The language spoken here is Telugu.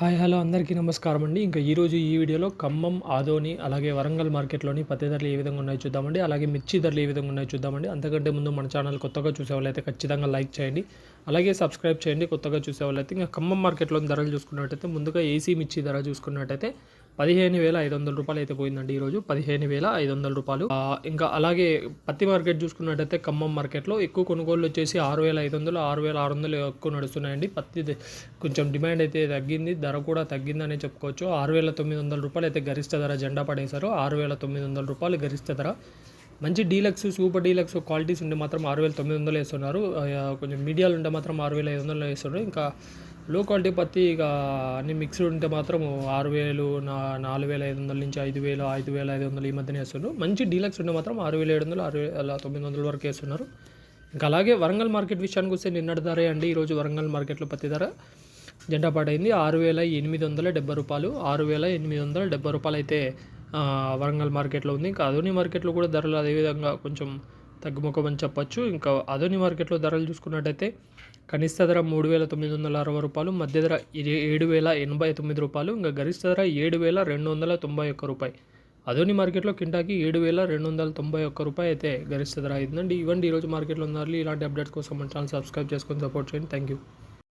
హాయ్ హలో అందరికీ నమస్కారం అండి. ఇంకా ఈరోజు ఈ వీడియోలో ఖమ్మం, ఆదోని అలాగే వరంగల్ మార్కెట్లోని పత్తి ధరలు ఏ విధంగా ఉన్నాయో చూద్దామండి. అలాగే మిర్చి ధరలు ఏ విధంగా ఉన్నాయో చూద్దామండి. అంతకంటే ముందు మన ఛానల్ కొత్తగా చూసేవాళ్ళైతే ఖచ్చితంగా లైక్ చేయండి, అలాగే సబ్స్క్రైబ్ చేయండి. కొత్తగా చూసేవాళ్ళైతే ఇంకా ఖమ్మం మార్కెట్లోని ధరలు చూసుకున్నట్టయితే ముందుగా ఏసీ మిర్చి ధర చూసుకున్నట్టయితే 15,500 రూపాయలు అయితే పోయిందండి ఈరోజు. 15,500 రూపాయలు. ఇంకా అలాగే పత్తి మార్కెట్ చూసుకున్నట్టయితే ఖమ్మం మార్కెట్లో ఎక్కువ కొనుగోలు వచ్చేసి 6,500, 6,600 ఎక్కువ నడుస్తున్నాయండి. పత్తి కొంచెం డిమాండ్ అయితే తగ్గింది, ధర కూడా తగ్గిందనే చెప్పుకోవచ్చు. 6,900 రూపాయలు అయితే గరిష్ట ధర జెండా పడేశారు. 6,900 రూపాయలు గరిష్ట ధర. మంచి డీలక్స్, సూపర్ డీలక్స్ క్వాలిటీస్ ఉంటే మాత్రం 6,900 వేస్తున్నారు. కొంచెం మీడియాలు ఉంటే మాత్రం 6,500 వేస్తున్నారు. ఇంకా లో క్వాలిటీ పత్తి ఇక అన్ని మిక్స్డ్ ఉంటే మాత్రం 6,000, 4,500 నుంచి 5,000, 5,500 ఈ మధ్యనే వేస్తున్నారు. మంచి డీలక్స్ ఉంటే మాత్రం 6,700, 6,900 వరకు వేస్తున్నారు. ఇంకా అలాగే వరంగల్ మార్కెట్ విషయానికి వస్తే నిన్నటి ధరే అండి. ఈరోజు వరంగల్ మార్కెట్లో పత్తి ధర జెండా పాటైంది 6,870 రూపాయలు. 6,870 రూపాయలు అయితే వరంగల్ మార్కెట్లో ఉంది. ఇంకా అదోని మార్కెట్లో కూడా ధరలు అదేవిధంగా కొంచెం తగ్గుముఖమని చెప్పొచ్చు. ఇంకా అదోని మార్కెట్లో ధరలు చూసుకున్నట్టయితే కనిష్ట ధర 3,960 రూపాయలు, మధ్య ధర 7,089 రూపాయలు, ఇంకా గరిష్ట ధర 7,291 రూపాయి. అదోని మార్కెట్లో కింటాకి 7,291 రూపాయి అయితే గరిష్ట ధర అయిందండి. ఇవ్వండి ఈరోజు మార్కెట్లో ఉన్నారు. ఇలాంటి అప్డేట్స్ కోసం మన ఛానల్ సబ్స్క్రైబ్ చేసుకొని సపోర్ట్ చేయండి. Thank you.